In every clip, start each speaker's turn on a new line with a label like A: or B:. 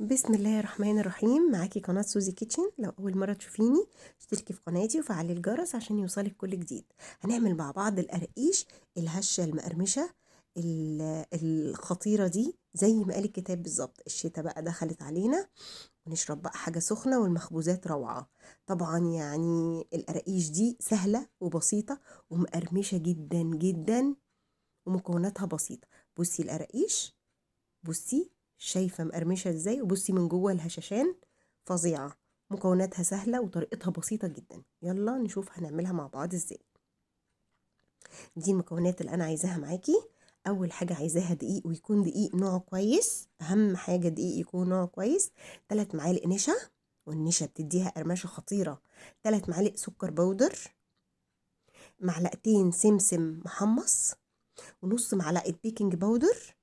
A: بسم الله الرحمن الرحيم. معاكي قناة سوزي كيتشن. لو أول مرة تشوفيني اشتركي في قناتي وفعلي الجرس عشان يوصلك كل جديد. هنعمل مع بعض القراقيش الهشة المقرمشة الخطيرة دي زي ما قال الكتاب بالظبط. الشتاء بقى دخلت علينا ونشرب بقى حاجة سخنة والمخبوزات روعة. طبعا يعني القراقيش دي سهلة وبسيطة ومقرمشة جدا جدا ومكوناتها بسيطة. بصي القراقيش، بصي شايفة مقرمشة ازاي، وبصي من جوه الهشاشان فظيعة. مكوناتها سهلة وطريقتها بسيطة جدا. يلا نشوف هنعملها مع بعض ازاي. دي المكونات اللي انا عايزاها معاكي. اول حاجة عايزاها دقيق، ويكون دقيق نوعه كويس. اهم حاجة دقيق يكون نوعه كويس. 3 معالق نشا، والنشا بتديها قرمشة خطيرة. 3 معالق سكر بودر، معلقتين سمسم محمص، ونص معلقة بيكنج باودر،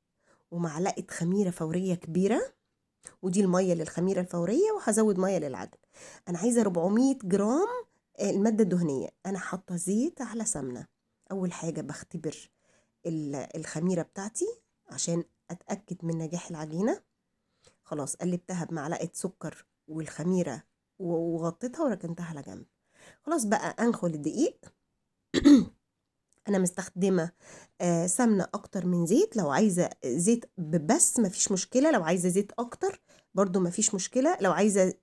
A: ومعلقة خميرة فورية كبيرة. ودي الميه للخميره الفوريه، وهزود ميه للعجن. انا عايزه 400 جرام الماده الدهنيه. انا حاطه زيت على سمنه. اول حاجه بختبر الخميره بتاعتي عشان اتاكد من نجاح العجينه. خلاص قلبتها بمعلقه سكر والخميره وغطيتها وركنتها على جنب. خلاص بقى انخل الدقيق. انا مستخدمه سمنه اكتر من زيت. لو عايزه زيت بس مفيش مشكله، لو عايزه زيت اكتر برضو مفيش مشكله، لو عايزه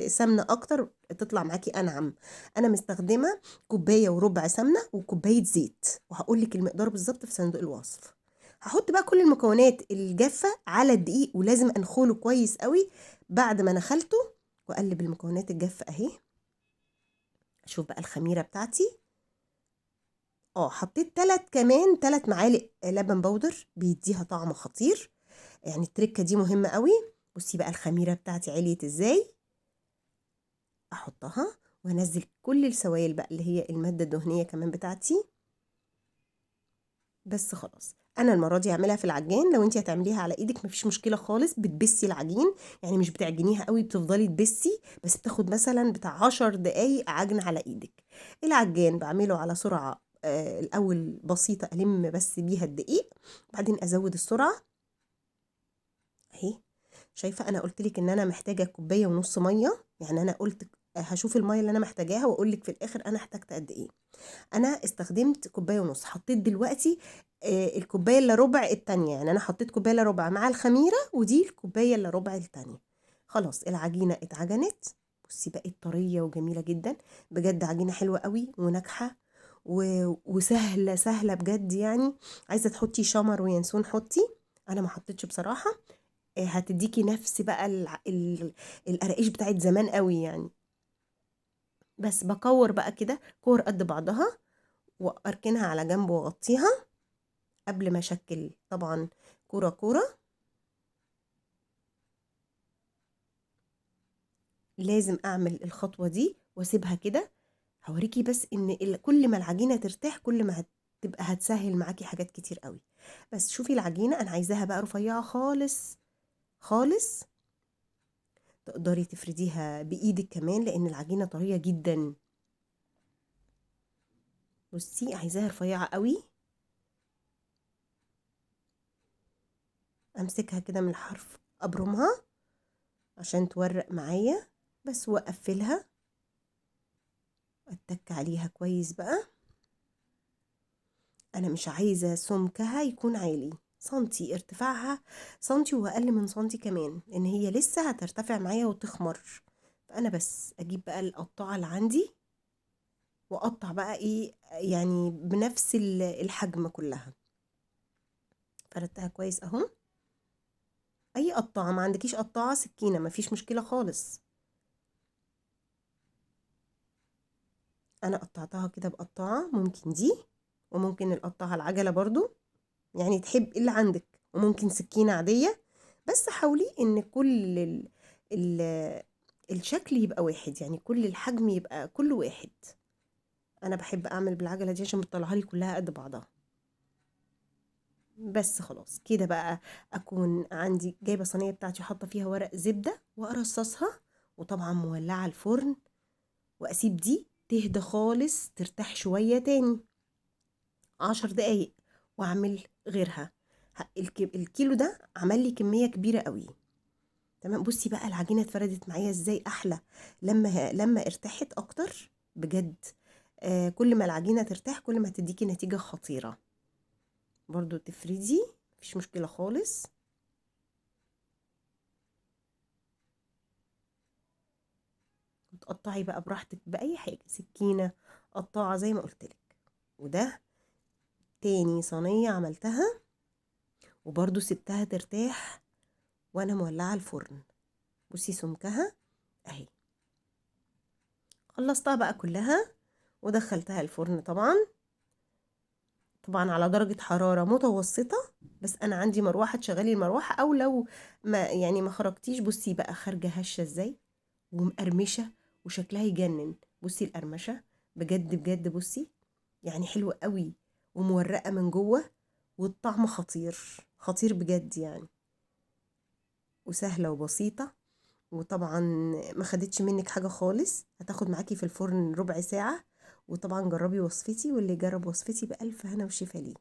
A: سمنه اكتر تطلع معاكي انعم. انا مستخدمه كوبايه وربع سمنه وكوبايه زيت، وهقول لك المقدار بالظبط في صندوق الوصف. هحط بقى كل المكونات الجافه على الدقيق، ولازم انخله كويس قوي. بعد ما نخلته واقلب المكونات الجافه اهي. اشوف بقى الخميره بتاعتي. حطيت كمان 3 معالق لبن بودر بيديها طعم خطير. يعني التركه دي مهمه قوي. بصي بقى الخميره بتاعتي عليت ازاي. احطها وانزل كل السوائل بقى اللي هي الماده الدهنيه كمان بتاعتي. بس خلاص انا المره دي هعملها في العجان. لو انت هتعمليها على ايدك مفيش مشكله خالص، بتبسي العجين. يعني مش بتعجنيها قوي، بتفضلي تبسي بس. بتاخد مثلا بتاع 10 دقايق عجن على ايدك. العجان بعمله على سرعه الاول بسيطه، الم بس بيها الدقيق، بعدين ازود السرعه اهي. شايفه انا قلت لك ان انا محتاجه كوبايه ونص ميه. يعني انا قلت هشوف الميه اللي انا محتاجاها واقول لك في الاخر انا احتاجت قد ايه. انا استخدمت كوبايه ونص. حطيت دلوقتي الكوبايه الا ربع التانية. يعني انا حطيت كوبايه الا ربع مع الخميره، ودي الكوبايه الا ربع التانية. خلاص العجينه اتعجنت. بصي بقت طريه وجميله جدا. بجد عجينه حلوه قوي وناجحه وسهله سهله بجد. يعني عايزه تحطي شمر وينسون حطي. انا ما حطيتش بصراحه. هتديكي نفس بقى القراقيش بتاعت زمان قوي يعني. بس بكور بقى كده كور قد بعضها، واركنها على جنب واغطيها قبل ما اشكل طبعا كوره كوره. لازم اعمل الخطوه دي واسيبها كده. هوريكي بس ان كل ما العجينه ترتاح كل ما تبقى هتسهل معاكي حاجات كتير قوي. بس شوفي العجينه انا عايزاها بقى رفيعه خالص خالص. تقدري تفرديها بايدك كمان لان العجينه طريه جدا. بصي عايزاها رفيعه قوي. امسكها كده من الحرف ابرمها عشان تورق معايا بس، واقفلها اتك عليها كويس بقى. انا مش عايزه سمكها يكون عالي، سنتي ارتفاعها، سنتي واقل من سنتي كمان، لان هي لسه هترتفع معايا وتخمر. فانا بس اجيب بقى القطاعه اللي عندي واقطع بقى ايه يعني بنفس الحجم كلها. فردتها كويس اهو. اي قطاعه، ما عندكيش قطاعه سكينه مفيش مشكله خالص. انا قطعتها كده بقطاعه، ممكن دي وممكن القطاعه العجله برضو، يعني تحب اللي عندك، وممكن سكينة عادية. بس حاولي ان كل ال الشكل يبقى واحد، يعني كل الحجم يبقى كله واحد. انا بحب اعمل بالعجلة دي عشان بتطلعها لي كلها قد بعضها. بس خلاص كده بقى اكون عندي جايبة صينية بتاعتي حاطة فيها ورق زبدة وارصصها، وطبعا مولعة الفرن، واسيب دي تهدى خالص ترتاح شوية تاني 10 دقايق، واعمل غيرها. الكيلو ده عمل لي كمية كبيرة قوي. تمام. بصي بقى العجينه اتفردت معايا ازاي احلى لما ارتاحت اكتر بجد. كل ما العجينه ترتاح كل ما تديكي نتيجه خطيره. برضو تفردي مفيش مشكله خالص. وتقطعي بقى براحتك باي حاجه، سكينه، قطاعه، زي ما قلت لك. وده تاني صينيه عملتها، وبرضو سبتها ترتاح وانا مولعه الفرن. بصي سمكها اهي. خلصتها بقى كلها ودخلتها الفرن طبعا. طبعا على درجة حرارة متوسطة، بس انا عندي مروحة تشغلي المروحة، او لو ما خرجتيش. بصي بقى خارجة هشة ازاي ومقرمشة وشكلها يجنن. بصي القرمشة بجد بجد. بصي يعني حلوة قوي ومورقة من جوه، والطعم خطير خطير بجد يعني. وسهلة وبسيطة. وطبعا ما خدتش منك حاجة خالص، هتاخد معاكي في الفرن ربع ساعة. وطبعا جربي وصفتي، واللي جرب وصفتي بألف هنا وشفا ليه.